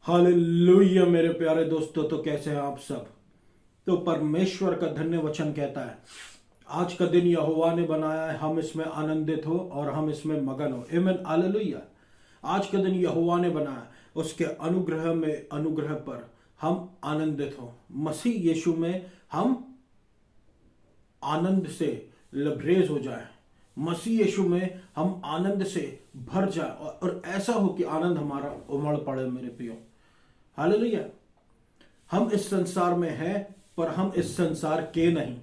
Hallelujah मेरे प्यारे दोस्तों, तो कैसे हैं आप सब। तो परमेश्वर का धन्य वचन कहता है, आज का दिन यहोवा ने बनाया है, हम इसमें आनंदित हो और हम इसमें मगन हो। आमीन, हालेलुया। आज का दिन यहोवा ने बनाया, उसके अनुग्रह में अनुग्रह पर हम आनंदित हो। मसीह यीशु में हम आनंद से लबरेज हो जाए। मसीह यीशु में हम आनंद से भर जाए और ऐसा हो कि आनंद हमारा उमड़ पड़े मेरे प्रियो। हालेलुया। हम इस संसार में हैं, पर हम इस संसार के नहीं।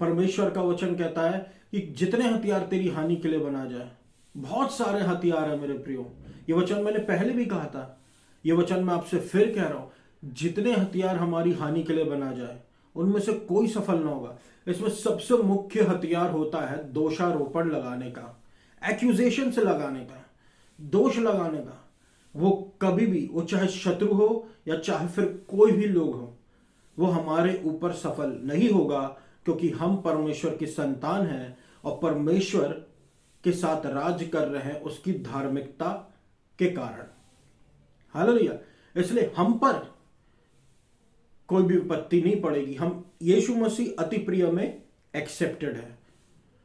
परमेश्वर का वचन कहता है कि जितने हथियार तेरी हानि के लिए बना जाए, बहुत सारे हथियार है मेरे प्रियो। ये वचन मैंने पहले भी कहा था, ये वचन मैं आपसे फिर कह रहा हूं, जितने हथियार हमारी हानि के लिए बना जाए उनमें से कोई सफल ना होगा। इसमें सबसे मुख्य हथियार होता है दोषारोपण लगाने का, एक्यूजेशन से लगाने का, दोष लगाने का। वो कभी भी, वो चाहे शत्रु हो या चाहे फिर कोई भी लोग हो, वो हमारे ऊपर सफल नहीं होगा, क्योंकि हम परमेश्वर की संतान हैं और परमेश्वर के साथ राज कर रहे हैं उसकी धार्मिकता के कारण। हालेलुया। इसलिए हम पर कोई भी विपत्ति नहीं पड़ेगी। हम यीशु मसीह अति प्रिय में एक्सेप्टेड है।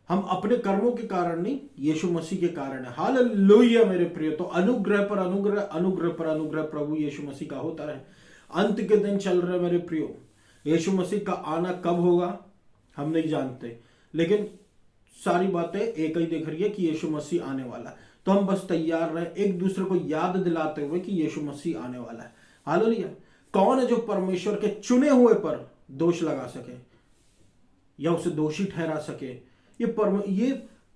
हम अपने कर्मों के कारण नहीं, यीशु मसीह के कारण है। हालेलुया मेरे प्रिय। तो अनुग्रह पर अनुग्रह, अनुग्रह पर अनुग्रह प्रभु यीशु मसीह का होता रहे। अंत के दिन चल रहे मेरे प्रियो। यीशु मसीह का आना कब होगा हम नहीं जानते, लेकिन सारी बातें एक ही दिख रही है कि यीशु मसीह आने वाला है। तो हम बस तैयार रहे, एक दूसरे को याद दिलाते हुए कि यीशु मसीह आने वाला है। हालेलुया। कौन है जो परमेश्वर के चुने हुए पर दोष लगा सके या उसे दोषी ठहरा सके? ये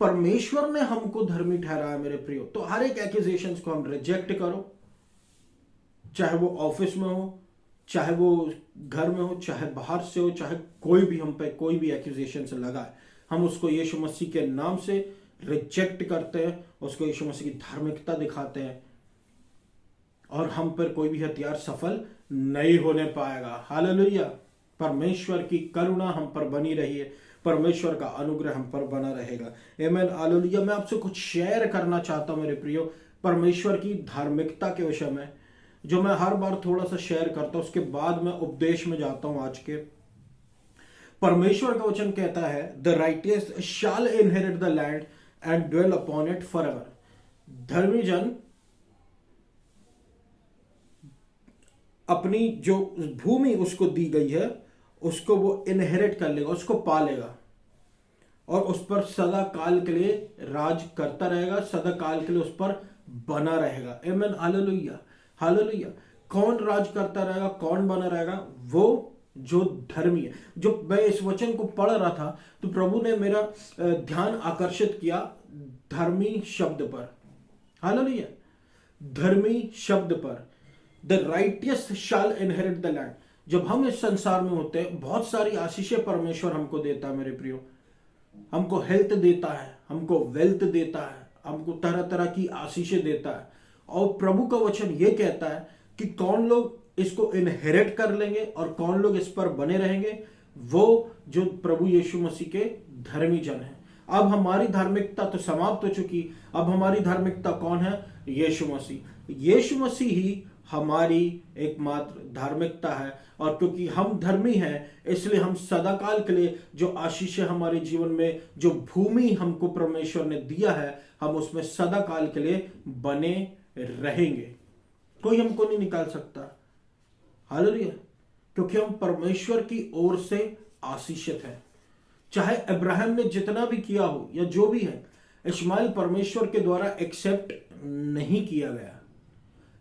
परमेश्वर ने हमको धर्मी ठहराया मेरे प्रियो। तो हर एक एक्यूजेशंस को हम रिजेक्ट करो, चाहे वो ऑफिस में हो, चाहे वो घर में हो, चाहे बाहर से हो, चाहे कोई भी हम पे कोई भी एक्यूजेशन से लगाए, हम उसको यीशु मसीह के नाम से रिजेक्ट करते हैं, उसको यीशु मसीह की धार्मिकता दिखाते हैं और हम पर कोई भी हथियार सफल नहीं होने पाएगा। हालेलुया। परमेश्वर की करुणा हम पर बनी रही है, परमेश्वर का अनुग्रह हम पर बना रहेगा। आमीन, हालेलुया। मैं आपसे कुछ शेयर करना चाहता हूं मेरे प्रियो, परमेश्वर की धार्मिकता के विषय में, जो मैं हर बार थोड़ा सा शेयर करता हूं, उसके बाद मैं उपदेश में जाता हूं आज के। परमेश्वर का वचन कहता है, the righteous shall inherit the land and dwell upon it for ever. धर्मी जन अपनी जो भूमि उसको दी गई है उसको वो इनहेरिट कर लेगा, उसको पालेगा और उस पर सदा काल के लिए राज करता रहेगा, सदा काल के लिए उस पर बना रहेगा। आमीन, हालेलुया। हालेलुया। कौन राज करता रहेगा, कौन बना रहेगा? वो जो धर्मी है। जो मैं इस वचन को पढ़ रहा था तो प्रभु ने मेरा ध्यान आकर्षित किया धर्मी शब्द पर। हालेलुया। धर्मी शब्द पर। The righteous shall inherit the land. जब हम इस संसार में होते हैं, बहुत सारी आशीषें परमेश्वर हमको देता है मेरे प्रियो। हमको हेल्थ देता है, हमको वेल्थ देता है, हमको तरह तरह की आशीषें देता है। और प्रभु का वचन ये कहता है कि कौन लोग इसको इनहेरिट कर लेंगे और कौन लोग इस पर बने रहेंगे, वो जो प्रभु यीशु मसीह के धर्मी जन हैं। अब हमारी धार्मिकता तो समाप्त हो चुकी, अब हमारी धार्मिकता कौन है? यीशु मसीह। यीशु मसीह ही हमारी एकमात्र धार्मिकता है, और क्योंकि हम धर्मी हैं इसलिए हम सदाकाल के लिए जो आशीषें हमारे जीवन में, जो भूमि हमको परमेश्वर ने दिया है, हम उसमें सदाकाल के लिए बने रहेंगे। कोई हमको नहीं निकाल सकता। हालेलुया। क्योंकि हम परमेश्वर की ओर से आशीषित हैं। चाहे अब्राहम ने जितना भी किया हो या जो भी है, इस्माइल परमेश्वर के द्वारा एक्सेप्ट नहीं किया गया।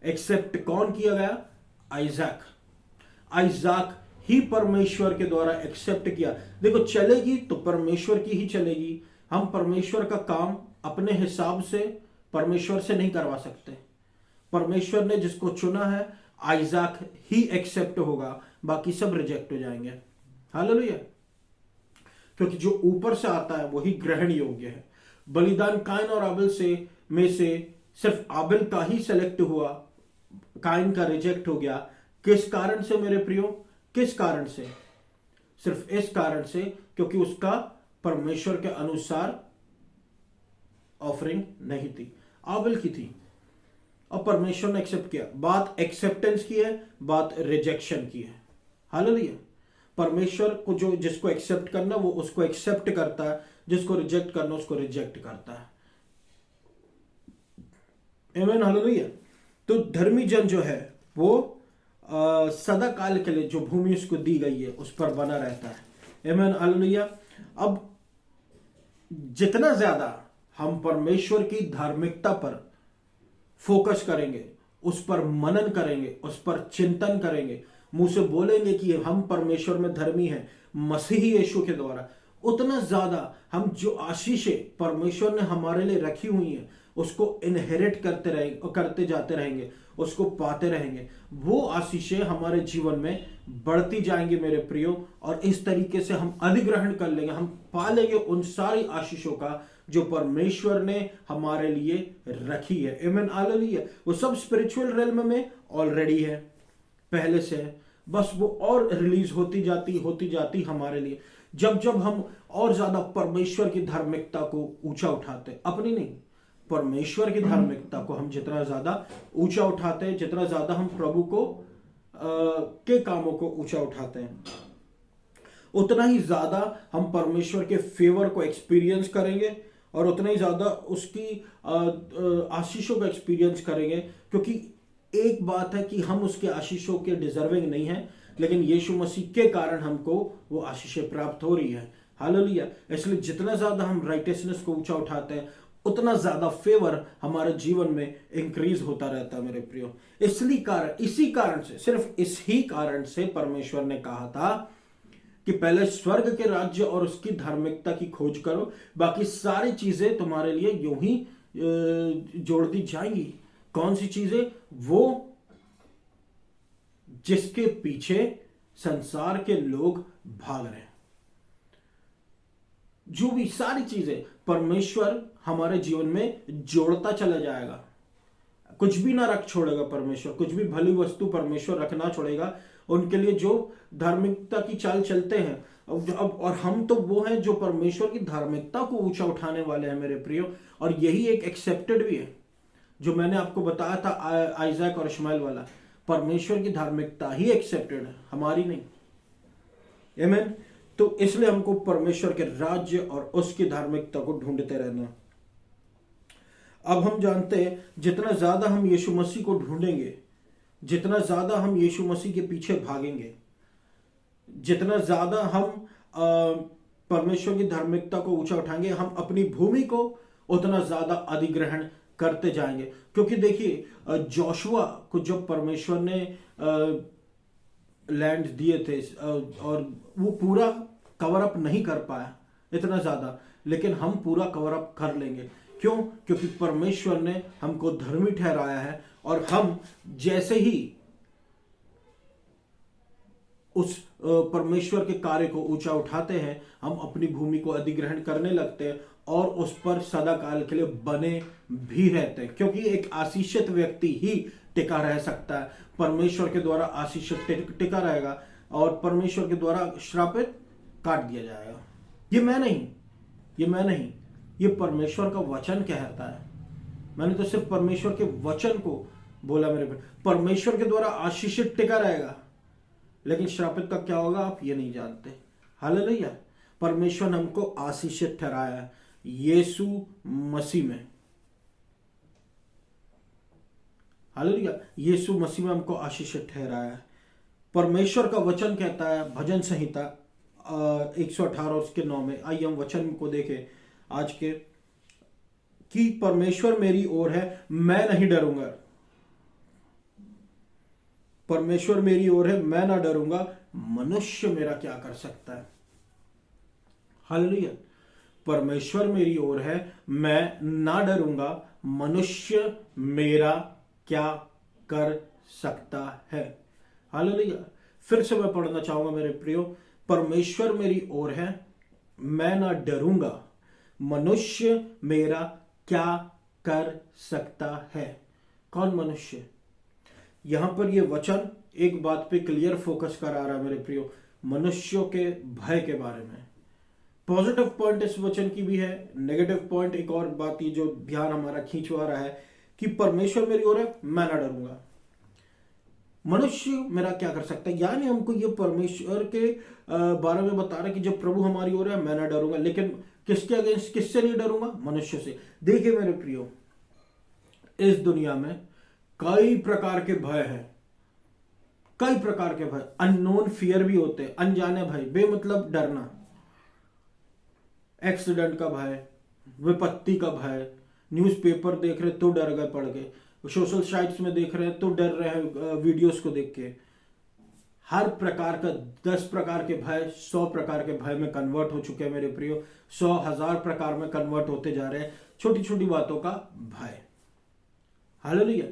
एक्सेप्ट कौन किया गया? आइजैक। आइजैक ही परमेश्वर के द्वारा एक्सेप्ट किया। देखो, चलेगी तो परमेश्वर की ही चलेगी। हम परमेश्वर का काम अपने हिसाब से परमेश्वर से नहीं करवा सकते। परमेश्वर ने जिसको चुना है, आइजैक ही एक्सेप्ट होगा, बाकी सब रिजेक्ट हो जाएंगे। हालेलुया। क्योंकि जो ऊपर से आता है वही ग्रहण योग्य है। बलिदान काइन और आबिल में से सिर्फ आबिल का ही सेलेक्ट हुआ, काइन का रिजेक्ट हो गया। किस कारण से मेरे प्रियो? किस कारण से? सिर्फ इस कारण से क्योंकि उसका परमेश्वर के अनुसार ऑफरिंग नहीं थी, आबिल की थी। और परमेश्वर ने एक्सेप्ट किया। बात एक्सेप्टेंस की है, बात रिजेक्शन की है। हालेलुया। परमेश्वर को जो जिसको एक्सेप्ट करना वो उसको एक्सेप्ट करता है, जिसको रिजेक्ट करना उसको रिजेक्ट करता है। आमीन, हालेलुया। तो धर्मी जन जो है वो सदा काल के लिए जो भूमि उसको दी गई है उस पर बना रहता है। आमीन, हालेलुया। अब जितना ज्यादा हम परमेश्वर की धार्मिकता पर फोकस करेंगे, उस पर मनन करेंगे, उस पर चिंतन करेंगे, मुंह से बोलेंगे कि हम परमेश्वर में धर्मी हैं मसीही यीशु के द्वारा, उतना ज्यादा हम जो आशीषें परमेश्वर ने हमारे लिए रखी हुई हैं उसको इनहेरिट करते जाते रहेंगे, उसको पाते रहेंगे। वो आशीषें हमारे जीवन में बढ़ती जाएंगी मेरे प्रियो, और इस तरीके से हम अधिग्रहण कर लेंगे, हम पा लेंगे उन सारी आशीषों का जो परमेश्वर ने हमारे लिए रखी है। आमीन, हालेलुया। वो सब स्पिरिचुअल रेल्म में ऑलरेडी है, पहले से है, बस वो और रिलीज होती जाती हमारे लिए। जब जब हम और ज्यादा परमेश्वर की धार्मिकता को ऊंचा उठाते, अपनी नहीं, परमेश्वर की धार्मिकता को हम जितना ज्यादा ऊंचा उठाते हैं, जितना ज्यादा हम प्रभु को के कामों को ऊंचा उठाते हैं, उतना ही ज्यादा हम परमेश्वर के फेवर को एक्सपीरियंस करेंगे और उतना ही ज्यादा उसकी आशीषों का एक्सपीरियंस करेंगे। क्योंकि एक बात है कि हम उसके आशीषों के डिजर्विंग नहीं है, लेकिन यीशु मसीह के कारण हमको वो आशीषें प्राप्त हो रही है। हालेलुया। इसलिए जितना ज्यादा हम राइटियसनेस को ऊंचा उठाते हैं उतना ज्यादा फेवर हमारे जीवन में इंक्रीज होता रहता है मेरे प्रियो। इसी कारण से, सिर्फ इसी कारण से परमेश्वर ने कहा था कि पहले स्वर्ग के राज्य और उसकी धार्मिकता की खोज करो, बाकी सारी चीजें तुम्हारे लिए यूं ही जोड़ दी जाएंगी। कौन सी चीजें? वो जिसके पीछे संसार के लोग भाग रहे हैं। जो भी सारी चीजें परमेश्वर हमारे जीवन में जोड़ता चला जाएगा, कुछ भी ना रख छोड़ेगा परमेश्वर, कुछ भी भली वस्तु परमेश्वर रखना छोड़ेगा उनके लिए जो धार्मिकता की चाल चलते हैं। और हम तो वो हैं जो परमेश्वर की धार्मिकता को ऊंचा उठाने वाले हैं मेरे प्रियो, और यही एक एक्सेप्टेड भी है जो मैंने आपको बताया था आइजैक और इश्माएल वाला। परमेश्वर की धार्मिकता ही एक्सेप्टेड है, हमारी नहीं। आमीन। तो इसलिए हमको परमेश्वर के राज्य और उसकी धार्मिकता को ढूंढते रहना। अब हम जानते हैं जितना ज्यादा हम यीशु मसीह को ढूंढेंगे, जितना ज्यादा हम यीशु मसीह के पीछे भागेंगे, जितना ज्यादा हम परमेश्वर की धार्मिकता को ऊंचा उठाएंगे, हम अपनी भूमि को उतना ज्यादा अधिग्रहण करते जाएंगे। क्योंकि देखिए जोशुआ को जब परमेश्वर ने लैंड दिए थे और वो पूरा कवर अप नहीं कर पाया इतना ज्यादा, लेकिन हम पूरा कवर अप कर लेंगे। क्यों? क्योंकि परमेश्वर ने हमको धर्मी ठहराया है, और हम जैसे ही उस परमेश्वर के कार्य को ऊंचा उठाते हैं, हम अपनी भूमि को अधिग्रहण करने लगते हैं और उस पर सदा काल के लिए बने भी रहते हैं। क्योंकि एक आशीषित व्यक्ति ही टिका रह सकता है, परमेश्वर के द्वारा आशीषित टिका रहेगा, और परमेश्वर के द्वारा श्रापित काट दिया जाएगा। ये मैं नहीं, ये परमेश्वर का वचन कहता है। मैंने तो सिर्फ परमेश्वर के वचन को बोला मेरे पे। परमेश्वर के द्वारा आशीषित टिका रहेगा, लेकिन श्रापित का क्या होगा आप ये नहीं जानते। हालेलुया। परमेश्वर ने हमको आशीषित ठहराया है यीशु मसीह में। हालेलुया। यीशु मसीह में हमको आशीषित ठहराया है। परमेश्वर का वचन कहता है भजन संहिता 118 उसके 9 में, आइए हम वचन को देखें आज के, कि परमेश्वर मेरी ओर है मैं नहीं डरूंगा। परमेश्वर मेरी ओर है मैं ना डरूंगा, मनुष्य मेरा क्या कर सकता है। हालेलुया। परमेश्वर मेरी ओर है मैं ना डरूंगा, मनुष्य मेरा क्या कर सकता है। हालेलुया। फिर से मैं पढ़ना चाहूंगा मेरे प्रियो, परमेश्वर मेरी ओर है मैं ना डरूंगा, मनुष्य मेरा क्या कर सकता है। कौन मनुष्य? यहां पर यह वचन एक बात पे क्लियर फोकस करा रहा है मेरे प्रियो, मनुष्यों के भय के बारे में। पॉजिटिव पॉइंट इस वचन की भी है, नेगेटिव पॉइंट एक और बात ये जो ध्यान हमारा खींचवा रहा है कि परमेश्वर मेरी ओर है, मैं ना डरूंगा। मनुष्य मेरा क्या कर सकता है? यानी हमको ये परमेश्वर के बारे में बता रहा है कि जब प्रभु हमारी ओर है मैं ना डरूंगा। लेकिन किसके अगेंस्ट, किससे नहीं डरूंगा? मनुष्य से। देखिए मेरे प्रियो, इस दुनिया में कई प्रकार के भय हैं, कई प्रकार के भय, अननोन फियर भी होते हैं, अनजाने भय, बेमतलब डरना, एक्सीडेंट का भय, विपत्ति का भय, न्यूज़पेपर देख रहे तो डर गए पढ़ के, सोशल साइट्स में देख रहे हैं तो डर रहे हैं वीडियोस को देख के। हर प्रकार का 10 प्रकार के भय 100 प्रकार के भय में कन्वर्ट हो चुके हैं मेरे प्रियो, 100,000 प्रकार में कन्वर्ट होते जा रहे हैं, छोटी छोटी बातों का भय। हालेलुया।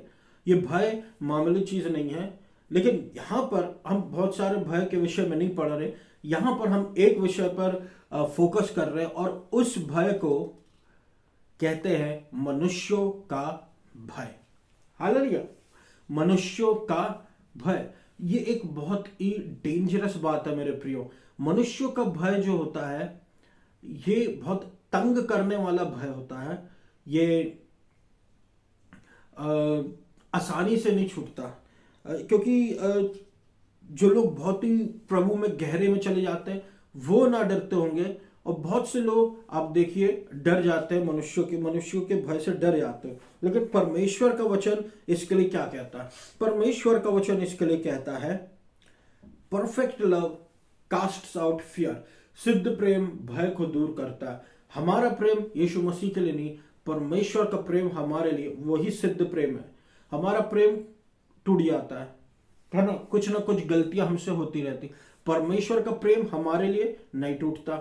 ये भय मामूली चीज नहीं है, लेकिन यहां पर हम बहुत सारे भय के विषय में नहीं पढ़ रहे, यहां पर हम एक विषय पर फोकस कर रहे हैं और उस भय को कहते हैं मनुष्यों का भय। हालेलुया। मनुष्यों का भय, ये एक बहुत ही डेंजरस बात है मेरे प्रियो। मनुष्यों का भय जो होता है ये बहुत तंग करने वाला भय होता है, ये आसानी से नहीं छूटता, क्योंकि जो लोग बहुत ही प्रभु में गहरे में चले जाते हैं वो ना डरते होंगे, और बहुत से लोग आप देखिए डर जाते हैं, मनुष्यों के भय से डर जाते हैं। लेकिन परमेश्वर का वचन इसके लिए क्या कहता है? परमेश्वर का वचन इसके लिए कहता है perfect love castes out fear. सिद्ध प्रेम भय को दूर करता है। हमारा प्रेम यीशु मसीह के लिए नहीं, परमेश्वर का प्रेम हमारे लिए वही सिद्ध प्रेम है। हमारा प्रेम टूट जाता है ना, कुछ ना कुछ गलतियां हमसे होती रहती। परमेश्वर का प्रेम हमारे लिए नहीं टूटता।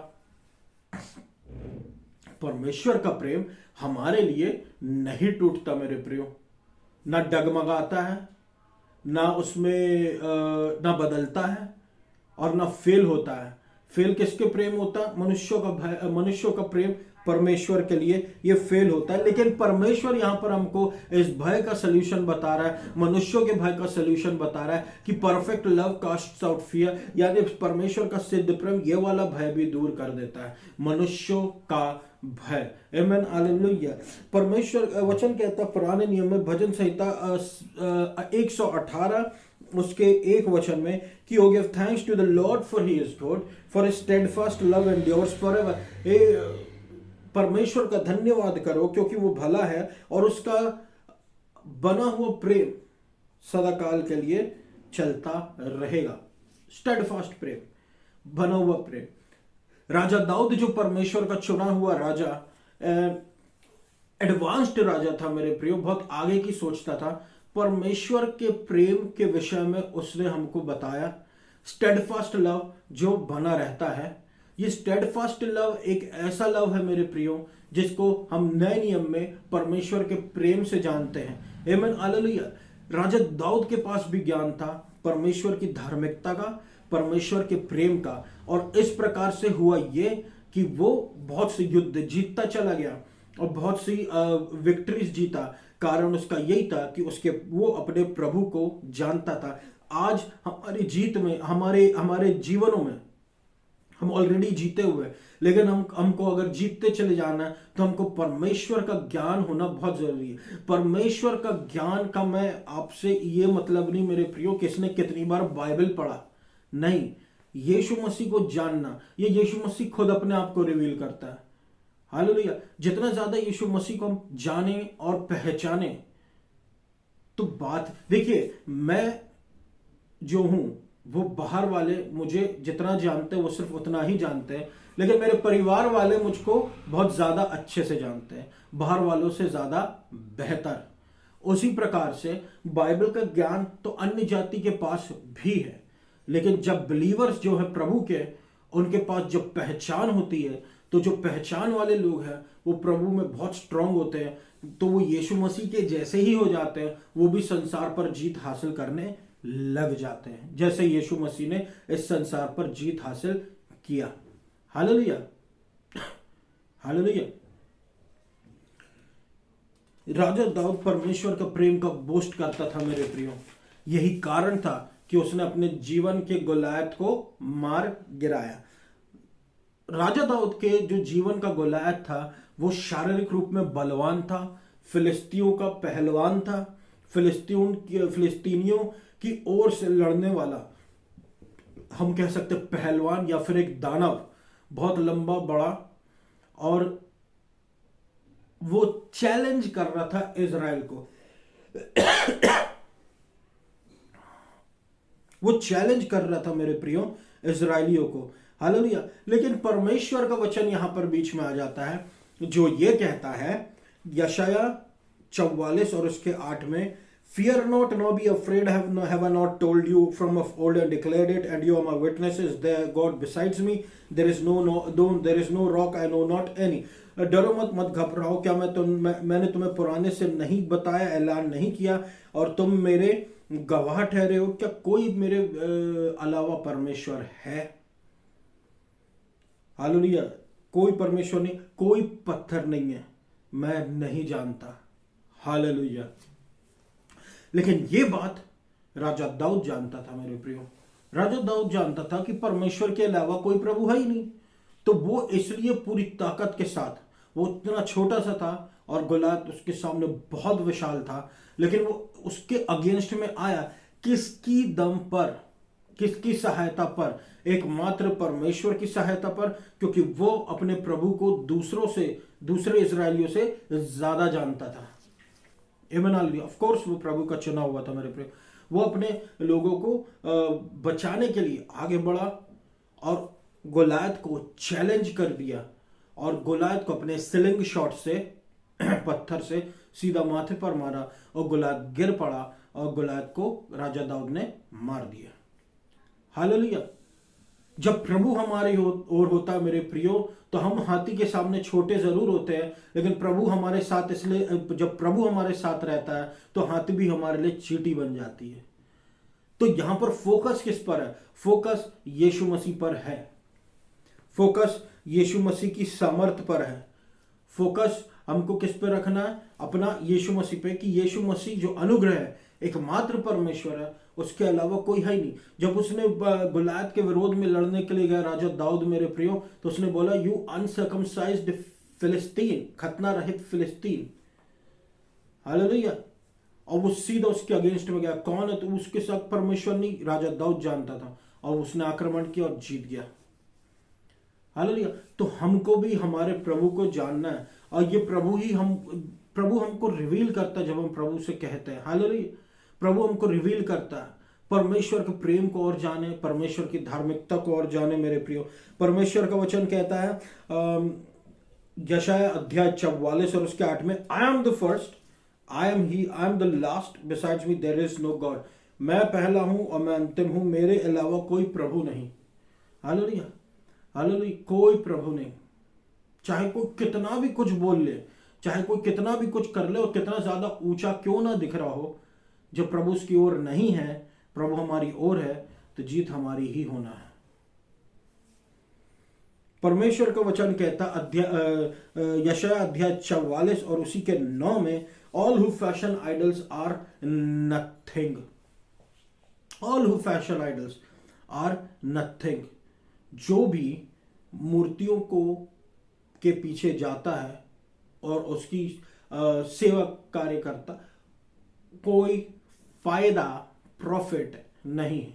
परमेश्वर का प्रेम हमारे लिए नहीं टूटता मेरे प्रियो, ना डगमगाता है, ना उसमें ना बदलता है और ना फेल होता है। फेल किसके प्रेम होता है? मनुष्यों का प्रेम परमेश्वर के लिए ये फेल होता है। लेकिन परमेश्वर यहां पर हमको इस भय का सलूशन बता रहा है, मनुष्यों के भय का सलूशन बता रहा है कि perfect love castes out fear, यानी परमेश्वर का सिद्ध प्रेम ये वाला भय भी दूर कर देता है, मनुष्यों का भय। आमेन, हालेलुया। परमेश्वर वचन कहता है पुराने नियम में भजन संहिता 118 उसके 1 वचन में कि O give thanks to the Lord for he is good, for his steadfast love endures forever. परमेश्वर का धन्यवाद करो क्योंकि वो भला है और उसका बना हुआ प्रेम सदाकाल के लिए चलता रहेगा। स्टेडफास्ट प्रेम, बना हुआ प्रेम। राजा दाऊद जो परमेश्वर का चुना हुआ राजा, एडवांस्ड राजा था मेरे प्रियो, बहुत आगे की सोचता था। परमेश्वर के प्रेम के विषय में उसने हमको बताया स्टेडफास्ट लव जो बना रहता है। ये स्टेडफास्ट लव एक ऐसा लव है मेरे प्रियो जिसको हम नए नियम में परमेश्वर के प्रेम से जानते हैं। आमीन, हालेलुया। राजा दाऊद के पास भी ज्ञान था परमेश्वर की धार्मिकता का, परमेश्वर के प्रेम का, और इस प्रकार से हुआ ये कि वो बहुत से युद्ध जीतता चला गया और बहुत सी विक्ट्रीज जीता। कारण उसका यही था कि वो अपने प्रभु को जानता था। आज हमारी जीत में, हमारे जीवनों में हम ऑलरेडी जीते हुए, लेकिन हमको अगर जीतते चले जाना है तो हमको परमेश्वर का ज्ञान होना बहुत जरूरी है। परमेश्वर का ज्ञान का मैं आपसे ये मतलब नहीं मेरे प्रियो किसने कितनी बार बाइबल पढ़ा, नहीं, यीशु मसीह को जानना, ये यीशु मसीह खुद अपने आप को रिवील करता है। हालेलुया। जितना ज्यादा यीशु मसीह को हम जाने और पहचाने तो बात, देखिए मैं जो हूं वो बाहर वाले मुझे जितना जानते हैं वो सिर्फ उतना ही जानते हैं, लेकिन मेरे परिवार वाले मुझको बहुत ज्यादा अच्छे से जानते हैं, बाहर वालों से ज्यादा बेहतर। उसी प्रकार से बाइबल का ज्ञान तो अन्य जाति के पास भी है, लेकिन जब बिलीवर्स जो है प्रभु के, उनके पास जब पहचान होती है तो जो पहचान वाले लोग हैं वो प्रभु में बहुत स्ट्रांग होते हैं, तो वो यीशु मसीह के जैसे ही हो जाते हैं, वो भी संसार पर जीत हासिल करने लग जाते हैं जैसे यीशु मसीह ने इस संसार पर जीत हासिल किया। Hallelujah, hallelujah. राजा दाऊद परमेश्वर का प्रेम का बोस्ट करता था मेरे प्रियो, यही कारण था कि उसने अपने जीवन के गोलायत को मार गिराया। राजा दाऊद के जो जीवन का गोलायत था वो शारीरिक रूप में बलवान था, फिलिस्तियों का पहलवान था, फिलिस्तीनियों की ओर से लड़ने वाला, हम कह सकते पहलवान या फिर एक दानव, बहुत लंबा बड़ा, और वो चैलेंज कर रहा था इज़राइल को। वो चैलेंज कर रहा था मेरे प्रियो इज़राइलियों को। हालेलुया। लेकिन परमेश्वर का वचन यहां पर बीच में आ जाता है, जो ये कहता है यशाया 44 और उसके 8 में, fear not, no be afraid, have I not told you from of old and declared it, and you are my witnesses, there God besides me, there is no rock I know not any. डरो मत, मत घबराओ, क्या मैंने तुम्हें पुराने से नहीं बताया, ऐलान नहीं किया, और तुम मेरे गवाह ठहरे हो? क्या कोई मेरे अलावा परमेश्वर है? हालेलुया। कोई परमेश्वर नहीं, कोई पत्थर नहीं है, मैं नहीं जानता। हालेलुया। लेकिन ये बात राजा दाऊद जानता था मेरे प्रियो। राजा दाऊद जानता था कि परमेश्वर के अलावा कोई प्रभु है ही नहीं। तो वो इसलिए पूरी ताकत के साथ, वो इतना छोटा सा था और गोलात उसके सामने बहुत विशाल था, लेकिन वो उसके अगेंस्ट में आया किसकी दम पर, किसकी सहायता पर? एकमात्र परमेश्वर की सहायता पर, क्योंकि वो अपने प्रभु को दूसरे इजरायलियों से ज्यादा जानता था। इमनाली ऑफ कोर्स वो प्रभु का चुना हुआ था मेरे प्रिय। वो अपने लोगों को बचाने के लिए आगे बढ़ा और गोलायत को चैलेंज कर दिया, और गोलायत को अपने स्लिंग शॉट से पत्थर से सीधा माथे पर मारा, और गोलायत गिर पड़ा, और गोलायत को राजा दाऊद ने मार दिया। हालेलुया। जब प्रभु हमारे ओर होता है मेरे प्रियो, तो हम हाथी के सामने छोटे जरूर होते हैं, लेकिन प्रभु हमारे साथ, इसलिए जब प्रभु हमारे साथ रहता है तो हाथी भी हमारे लिए चींटी बन जाती है। तो यहां पर फोकस किस पर है? फोकस यीशु मसीह पर है। फोकस यीशु मसीह की सामर्थ पर है। फोकस हमको किस पे रखना है? अपना यीशु मसीह पे, कि यीशु मसीह जो अनुग्रह है, एकमात्र परमेश्वर है, उसके अलावा कोई है ही नहीं। जब उसने गोलायत के विरोध में लड़ने के लिए गया राजा दाऊद मेरे प्रियो, तो उसने बोला, यू अनसर्कमसाइज्ड फिलिस्तीन, खतना रहित फिलिस्तीन। हालेलुया। और वो सीधा उसके अगेंस्ट में गया। कौन है? तो उसके साथ परमेश्वर नहीं, राजा दाऊद जानता था, और उसने आक्रमण किया और जीत गया। हालेलुया। तो हमको भी हमारे प्रभु को जानना है, और ये प्रभु हमको रिवील करता है जब हम प्रभु से कहते हैं। हालेलुया। प्रभु हमको रिवील करता है परमेश्वर के प्रेम को और जाने, परमेश्वर की धार्मिकता को और जाने मेरे प्रियो। परमेश्वर का वचन कहता है यशाया अध्याय 44 और उसके 8 में, I am the first, I am the last, besides me there is no God. मैं पहला हूं और मैं अंतिम हूं, मेरे अलावा कोई प्रभु नहीं। हालेलुया। हालेलुया। कोई प्रभु नहीं। चाहे कोई कितना भी कुछ बोल ले, चाहे कोई कितना भी कुछ कर ले, और कितना ज्यादा ऊंचा क्यों ना दिख रहा हो, जब प्रभु उसकी ओर नहीं है, प्रभु हमारी ओर है, तो जीत हमारी ही होना है। परमेश्वर का वचन कहता यशाया अध्याय 44 और उसी के 9 में, all who fashion idols are nothing. All who fashion idols are nothing. जो भी मूर्तियों को के पीछे जाता है और उसकी सेवा कार्य करता, कोई फायदा, प्रॉफिट नहीं है।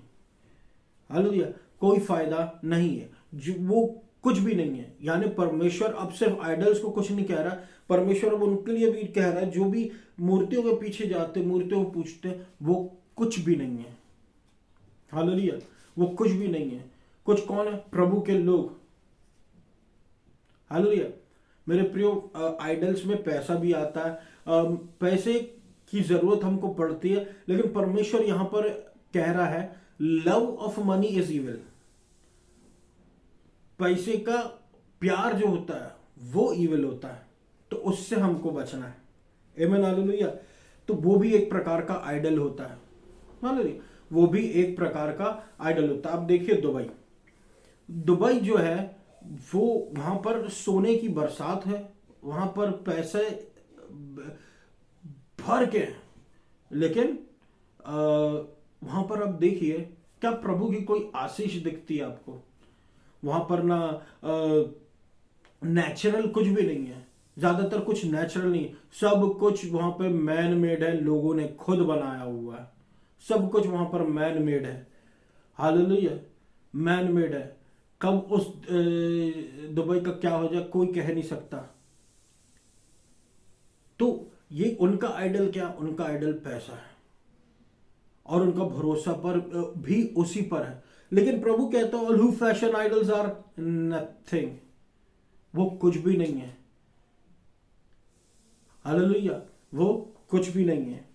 हालेलुया। कोई फायदा नहीं है, जो वो कुछ भी नहीं है। यानी परमेश्वर अब सिर्फ आइडल्स को कुछ नहीं कह रहा, परमेश्वर अब उनके लिए भी कह रहा है, जो भी मूर्तियों के पीछे जाते, मूर्तियों को पूछते, वो कुछ भी नहीं है। हालेलुया। वो कुछ भी नहीं है। कुछ कौन है? प्रभु के लोग। हालेलुया। मेरे प्रियो, आइडल्स में पैसा भी आता है, पैसे की जरूरत हमको पड़ती है, लेकिन परमेश्वर यहां पर कह रहा है, love of money is evil. पैसे का प्यार जो होता है वो इविल होता है, तो उससे हमको बचना है। आमीन। हालेलुया। तो वो भी एक प्रकार का आइडल होता है। हालेलुया। वो भी एक प्रकार का आइडल होता है। आप देखिए दुबई जो है, वो वहां पर सोने की बरसात है, वहां पर पैसे भर के, लेकिन वहां पर आप देखिए, क्या प्रभु की कोई आशीष दिखती है आपको? वहां पर ना नेचुरल कुछ भी नहीं है। ज्यादातर कुछ नेचुरल नहीं, सब कुछ वहां पे मैन मेड है, लोगों ने खुद बनाया हुआ है। सब कुछ वहां पर मैन मेड है। हालेलुया, मैन मेड है। कब उस दुबई का क्या हो जाए कोई कह नहीं सकता। तो ये उनका आइडल क्या, उनका आइडल पैसा है और उनका भरोसा पर भी उसी पर है। लेकिन प्रभु कहता है all who fashion idols are nothing, वो कुछ भी नहीं है। हालेलुया, वो कुछ भी नहीं है।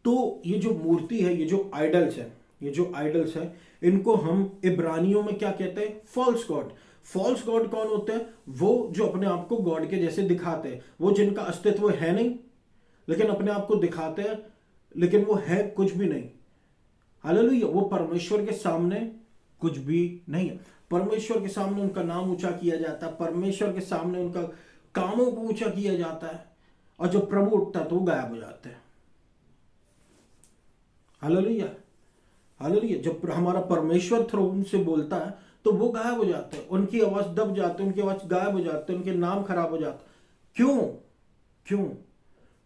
तो ये जो मूर्ति है, ये जो आइडल्स है, ये जो आइडल्स है, इनको हम इब्रानियों में क्या कहते हैं, फॉल्स गॉड। फॉल्स गॉड कौन होते हैं, वो जो अपने आप को गॉड के जैसे दिखाते हैं, वो जिनका अस्तित्व है नहीं लेकिन अपने आप को दिखाते हैं, लेकिन वो है कुछ भी नहीं। हालेलुया, वो परमेश्वर के सामने कुछ भी नहीं है। परमेश्वर के सामने उनका नाम ऊंचा किया जाता है, परमेश्वर के सामने उनका कामों को ऊंचा किया जाता है, और जब प्रभु उठता है तो वो गायब हो जाते हैं। हालेलुया, हालेलुया, जब हमारा परमेश्वर थ्रोन से बोलता है तो वो गायब हो जाते हैं, उनकी आवाज दब जाती है, उनकी आवाज गायब हो जाती है, उनके नाम खराब हो जाते। क्यों? क्यों?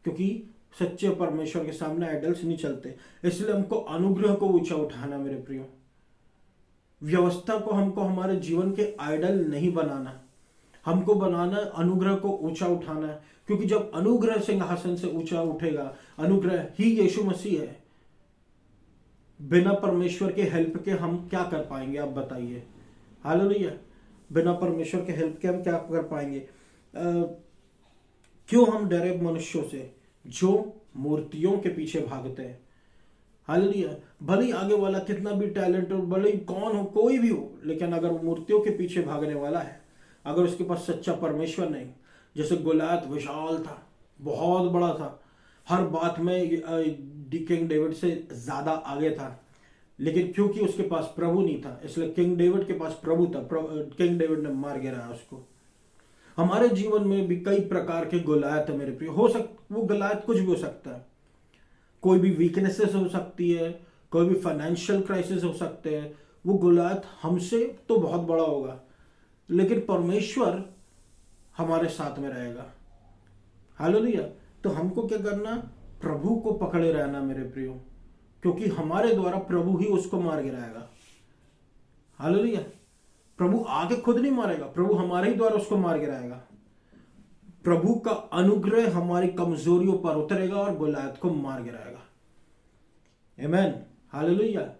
क्योंकि सच्चे परमेश्वर के सामने आइडल्स नहीं चलते। इसलिए हमको अनुग्रह को ऊंचा उठाना मेरे प्रियो, व्यवस्था को हमको हमारे जीवन के आइडल नहीं बनाना, हमको बनाना अनुग्रह को ऊंचा उठाना है। क्योंकि जब अनुग्रह सिंहासन से ऊंचा उठेगा, अनुग्रह ही यीशु मसीह है, बिना परमेश्वर के हेल्प के हम क्या कर पाएंगे, आप बताइए। हालेलुया, बिना परमेश्वर के हेल्प के हम क्या कर पाएंगे? क्यों हम डरे मनुष्यों से जो मूर्तियों के पीछे भागते हैं। हालेलुया, भले ही आगे वाला कितना भी टैलेंट हो, भले ही कौन हो, कोई भी हो, लेकिन अगर वो मूर्तियों के पीछे भागने वाला है, अगर उसके पास सच्चा परमेश्वर नहीं, जैसे गोलियत विशाल था, बहुत बड़ा था, हर बात में किंग डेविड से ज्यादा आगे था, लेकिन क्योंकि उसके पास प्रभु नहीं था, इसलिए किंग डेविड के पास प्रभु था, किंग डेविड ने मार गिराया उसको। हमारे जीवन में भी कई प्रकार के गोलियत है मेरे प्रिय, वो गोलियत कुछ भी हो सकता है। कोई भी वीकनेसेस हो सकती है, कोई भी फाइनेंशियल क्राइसिस हो सकते हैं। वो गोलियत हमसे तो बहुत बड़ा होगा, लेकिन परमेश्वर हमारे साथ में रहेगा। हालेलुया, तो हमको क्या करना, प्रभु को पकड़े रहना मेरे प्रियो, क्योंकि हमारे द्वारा प्रभु ही उसको मार गिराएगा। हालेलुया, प्रभु आके खुद नहीं मारेगा, प्रभु हमारे ही द्वारा उसको मार गिराएगा। प्रभु का अनुग्रह हमारी कमजोरियों पर उतरेगा और गोलियत को मार गिराएगा। आमीन, हालेलुया,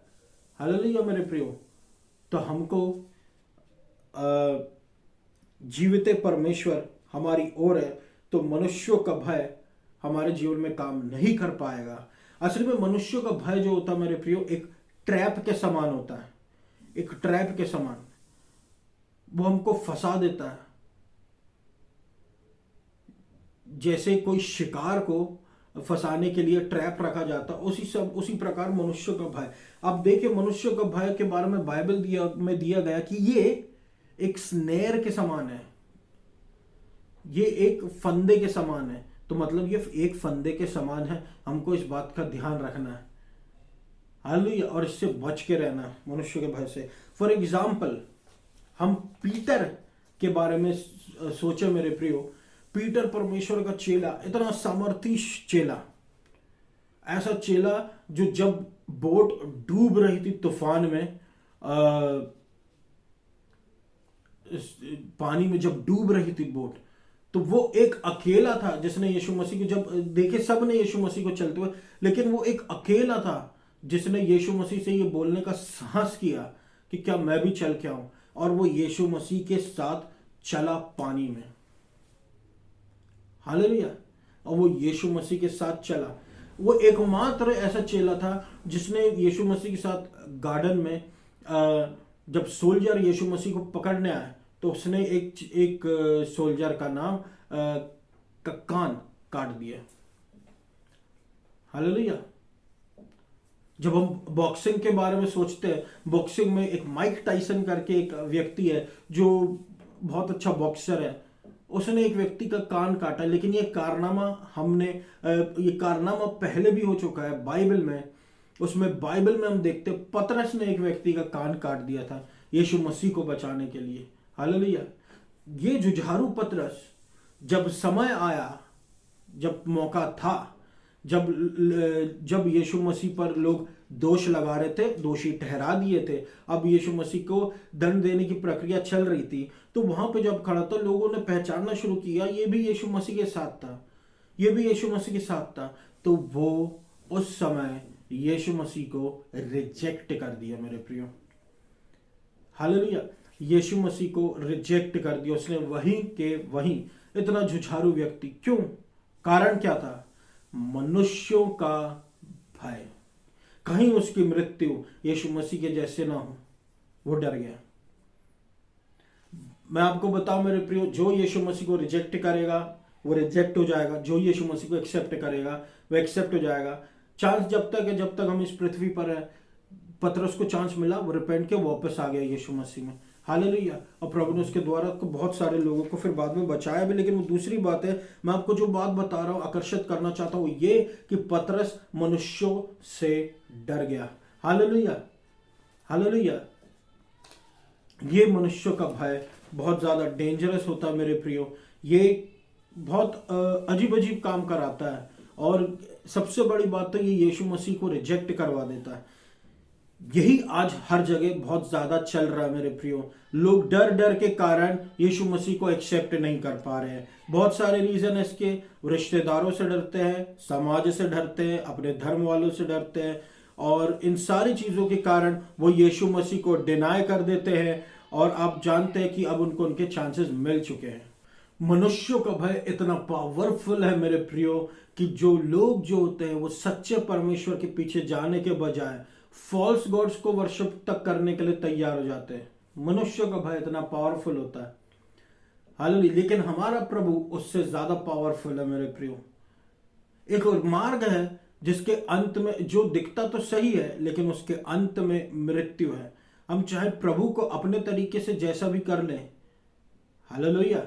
हालेलुया मेरे प्रियो। तो हमको जीवित परमेश्वर हमारी ओर है, तो मनुष्यों का भय हमारे जीवन में काम नहीं कर पाएगा। असल में मनुष्यों का भय जो होता है मेरे प्रियो, एक ट्रैप के समान होता है, एक ट्रैप के समान। वो हमको फंसा देता है, जैसे कोई शिकार को फंसाने के लिए ट्रैप रखा जाता, उसी प्रकार मनुष्य का भय। आप देखिए, मनुष्य का भय के बारे में बाइबल में दिया गया कि ये एक स्नेर के समान है, ये एक फंदे के समान है। तो मतलब ये एक फंदे के समान है, हमको इस बात का ध्यान रखना है। हालेलुया, और इससे बच के रहना है मनुष्य के भय से। फॉर एग्जाम्पल, हम पीटर के बारे में सोचे मेरे प्रियो। पीटर परमेश्वर का चेला, इतना सामर्थी चेला, ऐसा चेला जो जब बोट डूब रही थी तूफान में, पानी में जब डूब रही थी बोट, तो वो एक अकेला था जिसने यीशु मसीह को, जब देखे सब ने यीशु मसीह को चलते हुए, लेकिन वो एक अकेला था जिसने यीशु मसीह से ये बोलने का साहस किया कि क्या मैं भी चल के आऊं, और वो यीशु मसीह के साथ चला पानी में। हालेलुया, और वो यीशु मसीह के साथ चला। वो एकमात्र ऐसा चेला था जिसने यीशु मसीह के साथ गार्डन में, जब सोल्जर यीशु मसीह को पकड़ने आए, तो उसने एक सोल्जर का नाम का कान काट दिया। हालेलुया, जब हम बॉक्सिंग के बारे में सोचते हैं, बॉक्सिंग में एक माइक टाइसन करके एक व्यक्ति है जो बहुत अच्छा बॉक्सर है, उसने एक व्यक्ति का कान काटा। लेकिन ये कारनामा पहले भी हो चुका है बाइबल में। उसमें बाइबल में हम देखते पतरस ने एक व्यक्ति का कान काट दिया था यीशु मसीह को बचाने के लिए। हालेलुया। ये जुझारू पतरस, जब समय आया, जब मौका था, जब यीशु मसीह पर लोग दोष लगा रहे थे, दोषी ठहरा दिए थे, अब यीशु मसीह को दंड देने की प्रक्रिया चल रही थी, तो वहां पे जब खड़ा था, लोगों ने पहचानना शुरू किया ये भी यीशु मसीह के साथ था, ये भी यीशु मसीह के साथ था। तो वो उस समय यीशु मसीह को रिजेक्ट कर दिया मेरे प्रियो। हालेलुया। यीशु मसीह को रिजेक्ट कर दिया उसने, वहीं के वहीं। इतना झुझारू व्यक्ति क्यों? कारण क्या था? मनुष्यों का भय, कहीं उसकी मृत्यु यीशु मसीह के जैसे ना हो, वो डर गया। मैं आपको बताऊं मेरे प्रियो, जो यीशु मसीह को रिजेक्ट करेगा वो रिजेक्ट हो जाएगा, जो यीशु मसीह को एक्सेप्ट करेगा वो एक्सेप्ट हो जाएगा। चांस जब तक है, जब तक हम इस पृथ्वी पर है, पतरस को चांस मिला, वो रिपेंट के वापस आ गया यीशु मसीह में। हालेलुया। और प्रभु ने उसके द्वारा को बहुत सारे लोगों को फिर बाद में बचाया भी। लेकिन वो दूसरी बात है, मैं आपको जो बात बता रहा हूं, आकर्षित करना चाहता हूं, ये कि पतरस मनुष्यों से डर गया। Hallelujah, hallelujah. ये मनुष्यों का भय बहुत ज्यादा डेंजरस होता है मेरे प्रियो। ये बहुत अजीब अजीब काम कराता है, और सबसे बड़ी बात तो ये यीशु मसीह को रिजेक्ट करवा देता है। यही आज हर जगह बहुत ज्यादा चल रहा है मेरे प्रियो। लोग डर डर के कारण यीशु मसीह को एक्सेप्ट नहीं कर पा रहे हैं। बहुत सारे रीजन है इसके। रिश्तेदारों से डरते हैं, समाज से डरते हैं, अपने धर्म वालों से डरते हैं, और इन सारी चीजों के कारण वो यीशु मसीह को डिनाई कर देते हैं। और आप जानते हैं कि अब उनको उनके चांसेस मिल चुके हैं। मनुष्यों का भय इतना पावरफुल है मेरे प्रियो, कि जो लोग जो होते हैं वो सच्चे परमेश्वर के पीछे जाने के बजाय फॉल्स गॉड्स को वर्शिप तक करने के लिए तैयार हो जाते हैं। मनुष्य का भय इतना पावरफुल होता है। हालेलुया। लेकिन हमारा प्रभु उससे ज्यादा पावरफुल है मेरे प्रियो। एक और मार्ग है जिसके अंत में, जो दिखता तो सही है लेकिन उसके अंत में मृत्यु है। हम चाहे प्रभु को अपने तरीके से जैसा भी कर लें, हालेलुया,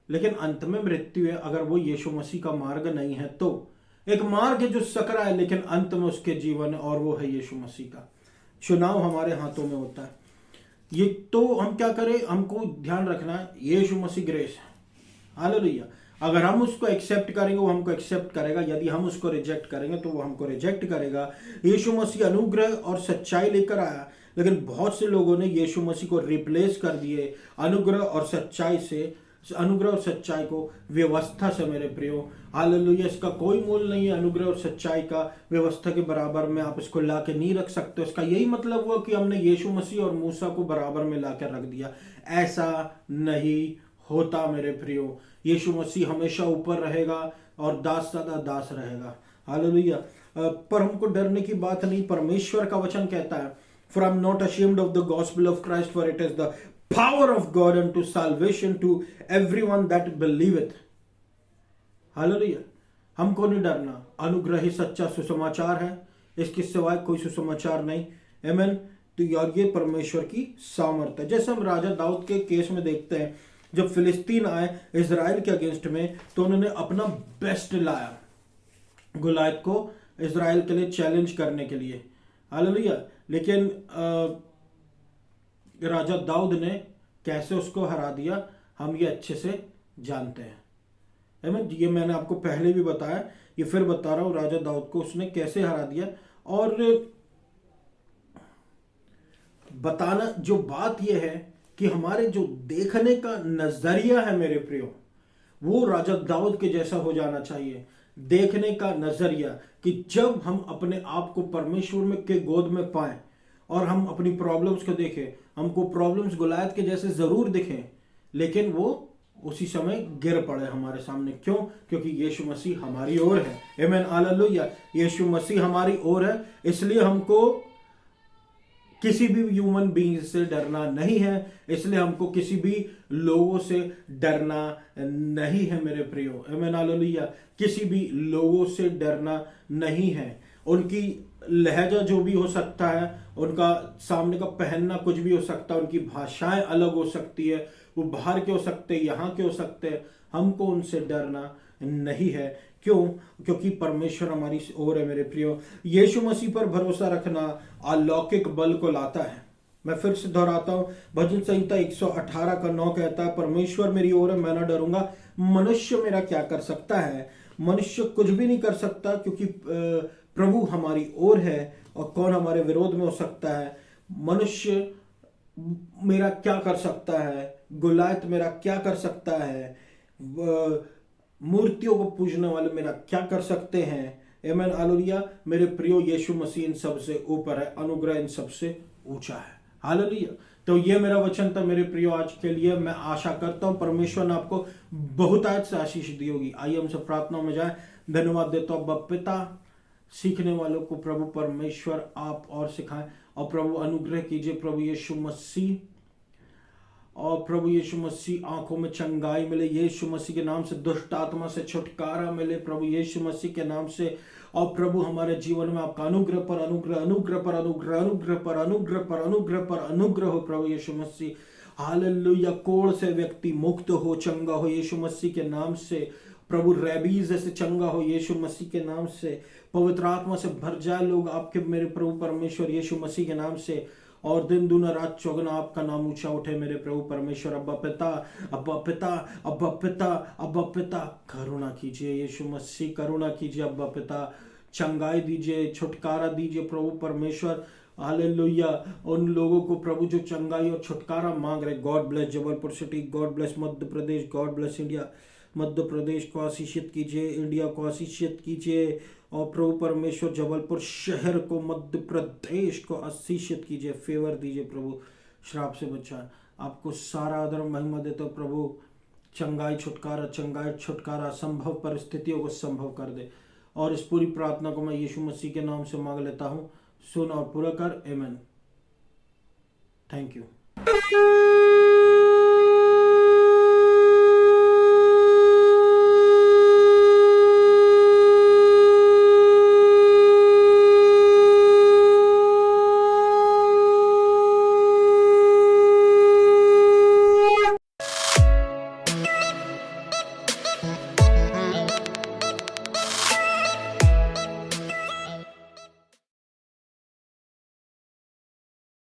लेकिन अंत में मृत्यु है अगर वो यीशु मसीह का मार्ग नहीं है तो। एक मार्ग है जो सकरा है लेकिन अंत में उसके जीवन है, और वो है यीशु मसीह का। चुनाव हमारे हाथों में होता है। ये तो हम क्या करें, हमको ध्यान रखना है, यीशु मसीह ग्रेस है। हालेलुया। अगर हम उसको एक्सेप्ट करेंगे वो हमको एक्सेप्ट करेगा, यदि हम उसको रिजेक्ट करेंगे तो वो हमको रिजेक्ट करेगा। यीशु मसीह अनुग्रह और सच्चाई लेकर आया, लेकिन बहुत से लोगों ने यीशु मसीह को रिप्लेस कर दिए अनुग्रह और सच्चाई से, अनुग्रह और सच्चाई को व्यवस्था से मेरे प्रियो। हालेलुया। इसका कोई मोल नहीं है अनुग्रह और सच्चाई का, व्यवस्था के बराबर में आप इसको ला के नहीं रख सकते। इसका यही मतलब हुआ कि हमने यीशु मसीह और मूसा को बराबर में ला कर रख दिया। ऐसा नहीं होता मेरे प्रियो। यीशु मसीह हमेशा ऊपर रहेगा और दास सदा दास रहेगा। हालेलुया। पर हमको डरने की बात नहीं। परमेश्वर का वचन कहता है, For I'm not ashamed of the gospel of Christ, for it is the power of God unto salvation to everyone that believeth. Hallelujah. हमको नहीं डरना। अनुग्रह ही सच्चा सुसमाचार है, इसके सिवाय कोई सुसमाचार नहीं। आमीन। तो यार ये परमेश्वर की सामर्थ्य है। जैसे हम राजा दाऊद के केस में देखते हैं, जब फिलिस्तीन आए इजराइल के अगेंस्ट में, तो उन्होंने अपना बेस्ट लाया गुलायत को इजराइल के लिए चैलेंज करने के लिए। हालेलुया। लेकिन राजा दाऊद ने कैसे उसको हरा दिया हम ये अच्छे से जानते हैं। ये मैंने आपको पहले भी बताया, ये फिर बता रहा हूं, राजा दाऊद को उसने कैसे हरा दिया। और बताना जो बात यह है कि हमारे जो देखने का नजरिया है मेरे प्रियो, वो राजा दाऊद के जैसा हो जाना चाहिए। देखने का नजरिया कि जब हम अपने आप को परमेश्वर में के गोद में पाएं और हम अपनी प्रॉब्लम्स को देखें, हमको प्रॉब्लम्स गुलायत के जैसे जरूर दिखें, लेकिन वो उसी समय गिर पड़े हमारे सामने। क्यों? क्योंकि यीशु मसीह हमारी ओर है। आमीन, हालेलुया। यीशु मसीह हमारी ओर है, इसलिए हमको किसी भी ह्यूमन बीइंग से डरना नहीं है, इसलिए हमको किसी भी लोगों से डरना नहीं है मेरे प्रियो। आमीन, हालेलुया। किसी भी लोगों से डरना नहीं है। उनकी लहजा जो भी हो सकता है, उनका सामने का पहनना कुछ भी हो सकता है, उनकी भाषाएं अलग हो सकती है, वो बाहर के हो सकते हैं, यहाँ के हो सकते हैं, हमको उनसे डरना नहीं है। क्यों? क्योंकि परमेश्वर हमारी ओर है मेरे प्रियो। यीशु मसीह पर भरोसा रखना अलौकिक बल को लाता है। मैं फिर से दोहराता हूं, भजन संहिता 118 का 9 कहता है, परमेश्वर मेरी ओर है, मैं ना डरूंगा। मनुष्य मेरा क्या कर सकता है? मनुष्य कुछ भी नहीं कर सकता, क्योंकि प्रभु हमारी ओर है और कौन हमारे विरोध में हो सकता है? मनुष्य मेरा क्या कर सकता है? गुलायत मेरा क्या कर सकता है? मूर्तियों को पूजने वाले मेरा क्या कर सकते हैं? आमेन, हालेलुया। मेरे प्रियो, यीशु मसीह इन सबसे ऊपर है, अनुग्रह इन सबसे ऊंचा है। हालेलुया। तो ये मेरा वचन था मेरे प्रियो आज के लिए। मैं आशा करता हूं परमेश्वर ने आपको बहुतायत से आशीष दी होगी। आइए हम सब प्रार्थना में जाए। धन्यवाद देता हूं अब्बा पिता, सीखने वालों को प्रभु परमेश्वर आप और सिखाएं, और प्रभु अनुग्रह कीजिए प्रभु यीशु मसीह, और प्रभु यीशु मसीह आंखों में चंगाई मिले यीशु मसीह के नाम से, दुष्ट आत्मा से छुटकारा मिले प्रभु यीशु मसीह के नाम से। और प्रभु हमारे जीवन में आपका अनुग्रह पर अनुग्रह, अनुग्रह पर अनुग्रह, अनुग्रह पर अनुग्रह पर अनुग्रह पर अनुग्रह हो प्रभु यीशु मसीह। हालेलुया। कोढ़ से व्यक्ति मुक्त हो, चंगा हो यीशु मसीह के नाम से। प्रभु रैबीज से चंगा हो यीशु मसीह के नाम से। पवित्र आत्मा से भर जाए लोग आपके मेरे प्रभु परमेश्वर यीशु मसीह के नाम से। और दिन दुना रात चौगुना आपका नाम ऊंचा उठे मेरे प्रभु परमेश्वर। अब्बा पिता, अब्बा पिता, अब्बा पिता, अब्बा पिता, करुणा कीजिए यीशु मसीह, करुणा कीजिए अब्बा पिता। चंगाई दीजिए, छुटकारा दीजिए प्रभु परमेश्वर। हालेलुया। उन लोगों को प्रभु जो चंगाई और छुटकारा मांग रहे, God bless Jabalpur city, God bless Madhya Pradesh, God bless India. Madhya Pradesh को आशीषित कीजिए, इंडिया को आशीषित कीजिए, और प्रभु परमेश्वर जबलपुर शहर को, मध्य प्रदेश को आशीषित कीजिए, फेवर दीजिए प्रभु, श्राप से बचाए। आपको सारा आदर महिमा देते हो प्रभु। चंगाई छुटकारा, चंगाई छुटकारा, संभव परिस्थितियों को संभव कर दे। और इस पूरी प्रार्थना को मैं यीशु मसीह के नाम से मांग लेता हूँ, सुन और पूरा कर। आमीन। Thank you.